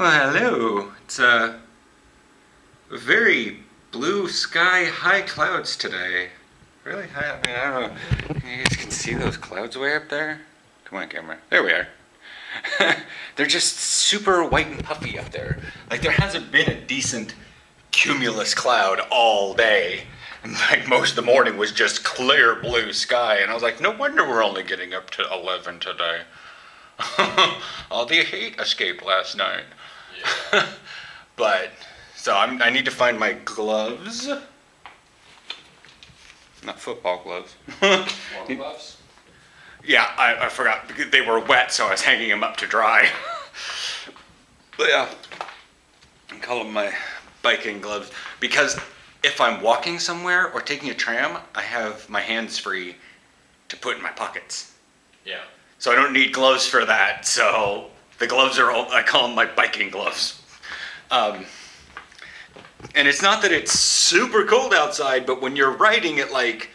Well, hello. It's very blue sky, high clouds today. Really high. I mean, I don't know. You guys can see those clouds way up there? Come on, camera. There we are. They're just super white and puffy up there. Like, there hasn't been a decent cumulus cloud all day. And like, most of the morning was just clear blue sky. And I was like, no wonder we're only getting up to 11 today. All the heat escaped last night. Yeah. But, so I need to find my gloves. Not football gloves. Warm gloves? Yeah, I forgot, because they were wet, so I was hanging them up to dry. But yeah, I call them my biking gloves, because if I'm walking somewhere or taking a tram, I have my hands free to put in my pockets. Yeah. So I don't need gloves for that, so the gloves are, I call them my biking gloves. And it's not that it's super cold outside, but when you're riding at like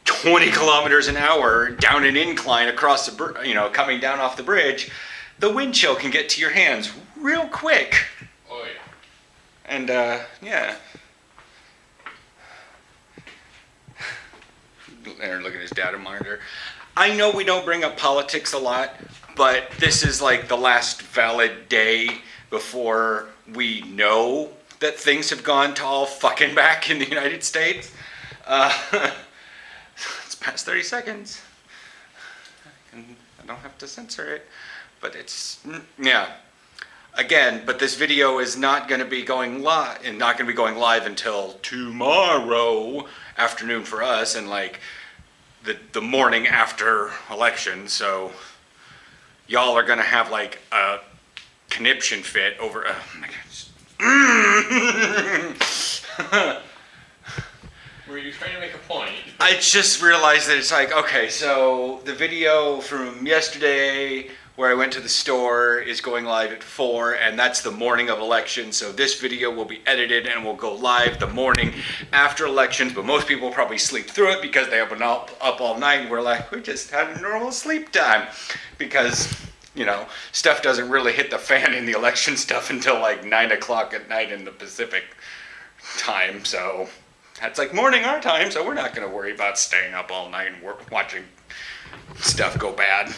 20 kilometers an hour down an incline across the, coming down off the bridge, the wind chill can get to your hands real quick. Oh yeah. And yeah. Aaron looking at his data monitor. I know we don't bring up politics a lot, but this is like the last valid day before we know that things have gone to all fucking back in the United States. It's past 30 seconds. I don't have to censor it, but it's, yeah. Again, but this video is not going to be going live, and not going to be going live until tomorrow afternoon for us, and like the morning after election. So y'all are going to have like a conniption fit over. Oh my God. Were you trying to make a point? I just realized that it's like, okay, so the video from yesterday where I went to the store is going live at 4, and that's the morning of election. So this video will be edited and will go live the morning after elections, but most people will probably sleep through it because they have been up all night, and we're like, we just had a normal sleep time because, stuff doesn't really hit the fan in the election stuff until like 9 o'clock at night in the Pacific time. So that's like morning our time, so we're not going to worry about staying up all night and watching stuff go bad.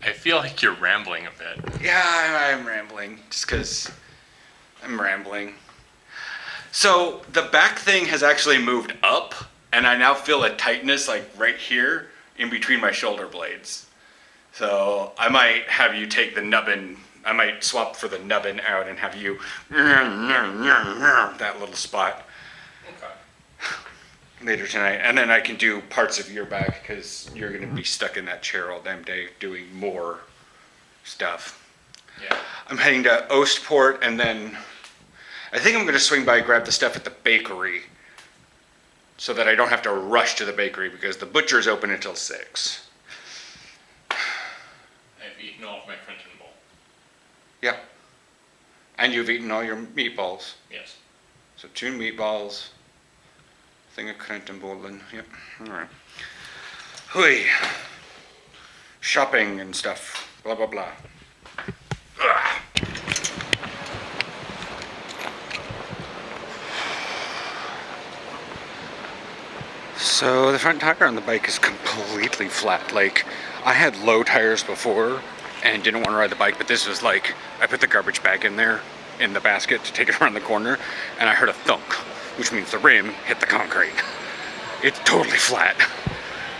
I feel like you're rambling a bit. Yeah, I'm rambling, just because I'm rambling. So the back thing has actually moved up, and I now feel a tightness like right here in between my shoulder blades. So I might have you take the nubbin, I might swap for the nubbin out and have you that little spot. Okay. Later tonight, and then I can do parts of your back because you're going to be stuck in that chair all damn day doing more stuff. Yeah. I'm heading to Oostpoort, and then I think I'm going to swing by and grab the stuff at the bakery so that I don't have to rush to the bakery because the butcher's open until 6. I've eaten all of my French bowl. Yeah. And you've eaten all your meatballs. Yes. So 2 meatballs. Thing of Krentenbollen. Yep. Alright. Hui. Shopping and stuff. Blah, blah, blah. Ugh. So the front tire on the bike is completely flat. Like, I had low tires before and didn't want to ride the bike, but this was like, I put the garbage bag in there in the basket to take it around the corner, and I heard a thunk, which means the rim hit the concrete. It's totally flat.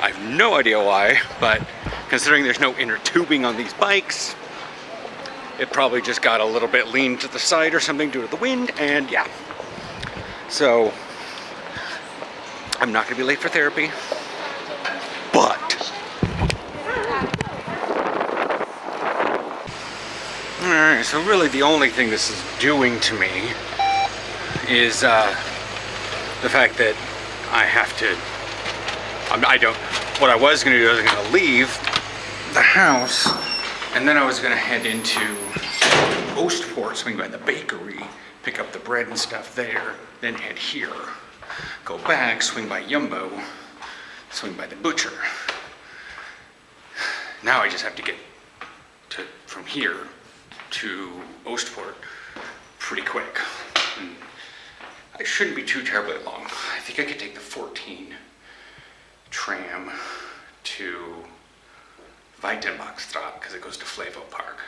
I have no idea why, but considering there's no inner tubing on these bikes, it probably just got a little bit leaned to the side or something due to the wind, and yeah. So, I'm not gonna be late for therapy, but alright, so really the only thing this is doing to me is the fact that I have to, what I was going to do is I was going to leave the house, and then I was going to head into Oostpoort, swing by the bakery, pick up the bread and stuff there, then head here, go back, swing by Jumbo, swing by the butcher. Now I just have to get from here to Oostpoort pretty quick. And I shouldn't be too terribly long. I think I could take the 14 tram to Weitenbachstraat because it goes to Flevo Park.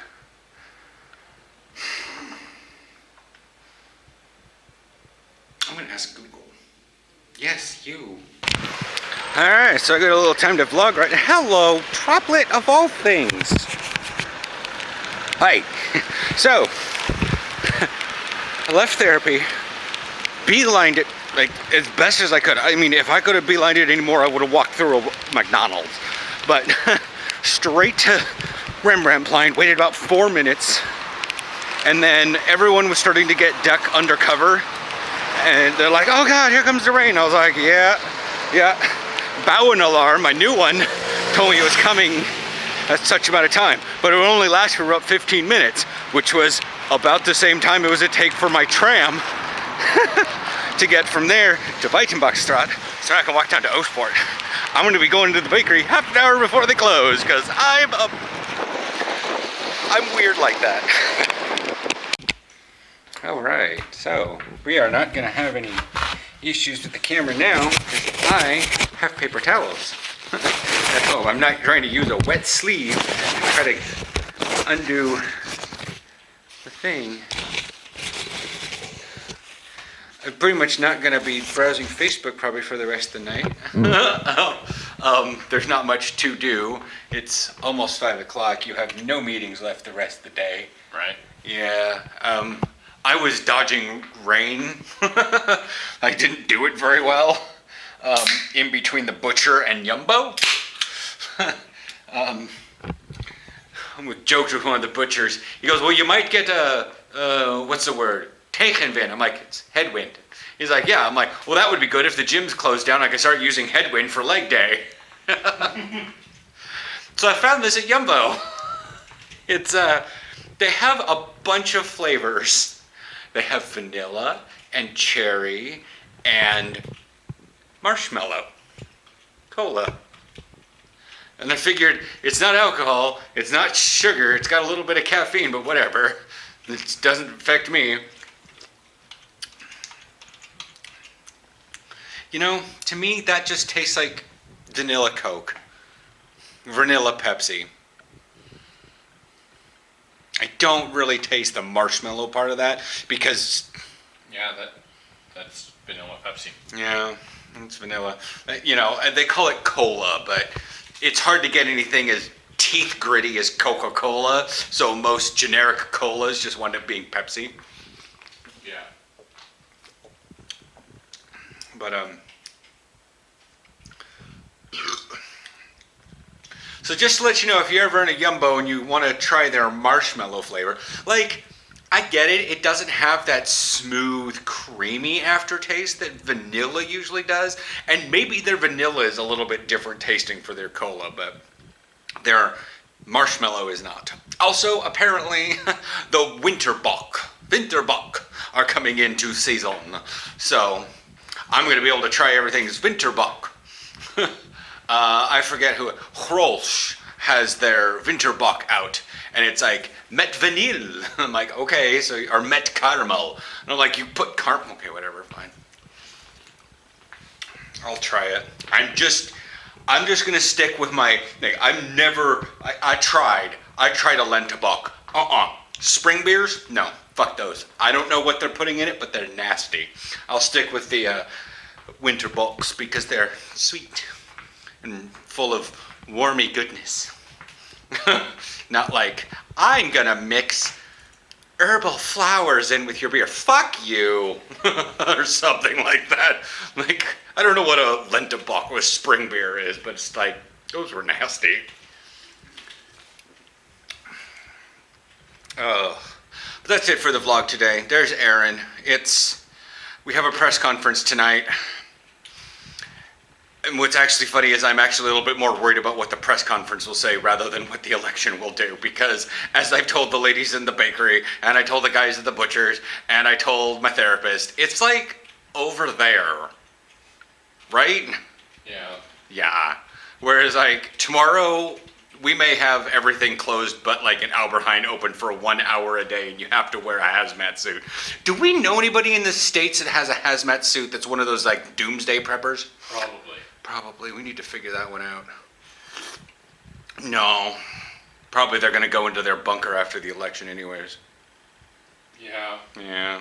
I'm gonna ask Google. Yes, you. Alright, so I got a little time to vlog right now. Hello, Droplet of all things. Hi. So, I left therapy, beelined it like as best as I could. I mean, if I could have beelined it anymore, I would have walked through a McDonald's. But straight to Rembrandtplein, waited about 4 minutes, and then everyone was starting to get duck under cover, and they're like, "Oh God, here comes the rain." I was like, "Yeah." Bowen alarm, my new one, told me it was coming at such amount of time, but it would only last for about 15 minutes, which was about the same time it was to take for my tram to get from there to Weitenbachstraat, so I can walk down to Oostpoort. I'm going to be going to the bakery half an hour before they close, because I'm weird like that. Alright, so we are not going to have any issues with the camera now, because I have paper towels at home. I'm not trying to use a wet sleeve to try to undo the thing. I'm pretty much not going to be browsing Facebook probably for the rest of the night. There's not much to do. It's almost 5 o'clock. You have no meetings left the rest of the day. Right. Yeah. I was dodging rain. I didn't do it very well. In between the butcher and Jumbo. I'm with jokes with one of the butchers. He goes, "Well, you might get what's the word? Tegenwind." I'm like, "It's headwind." He's like, "Yeah." I'm like, "Well, that would be good if the gym's closed down. I could start using headwind for leg day." So I found this at Jumbo. It's they have a bunch of flavors. They have vanilla and cherry and marshmallow cola. And I figured it's not alcohol, it's not sugar, it's got a little bit of caffeine, but whatever. It doesn't affect me. You know, to me that just tastes like vanilla Coke. Vanilla Pepsi. I don't really taste the marshmallow part of that because... Yeah, that's vanilla Pepsi. Yeah, it's vanilla. You know, they call it cola, but it's hard to get anything as teeth gritty as Coca-Cola, so most generic colas just wind up being Pepsi. Yeah. But, so just to let you know, if you're ever in a Jumbo and you want to try their marshmallow flavor, like, I get it, it doesn't have that smooth, creamy aftertaste that vanilla usually does, and maybe their vanilla is a little bit different tasting for their cola, but their marshmallow is not. Also, apparently, the Winterbock are coming into season, so I'm going to be able to try everything's Winterbock. I forget who. Grolsch has their Winterbock out, and it's like Met Vanille. I'm like, okay, so or Met Caramel. And I'm like, you put caramel. Okay, whatever, fine. I'll try it. I'm just gonna stick with my thing. I tried a Lenterbach. Spring beers? No, fuck those. I don't know what they're putting in it, but they're nasty. I'll stick with the Winterbocks because they're sweet and full of warmy goodness. Not like, I'm gonna mix herbal flowers in with your beer. Fuck you. Or something like that. Like, I don't know what a Lenterbach with spring beer is, but it's like, those were nasty. Oh. But that's it for the vlog today. There's Aaron. We have a press conference tonight. And what's actually funny is I'm actually a little bit more worried about what the press conference will say rather than what the election will do. Because as I've told the ladies in the bakery, and I told the guys at the butchers, and I told my therapist, it's like over there. Right? Yeah. Yeah. Whereas like tomorrow, we may have everything closed, but like an Alberheim open for 1 hour a day, and you have to wear a hazmat suit. Do we know anybody in the States that has a hazmat suit that's one of those like doomsday preppers? Probably. Probably. We need to figure that one out. No. Probably they're going to go into their bunker after the election anyways. Yeah. Yeah.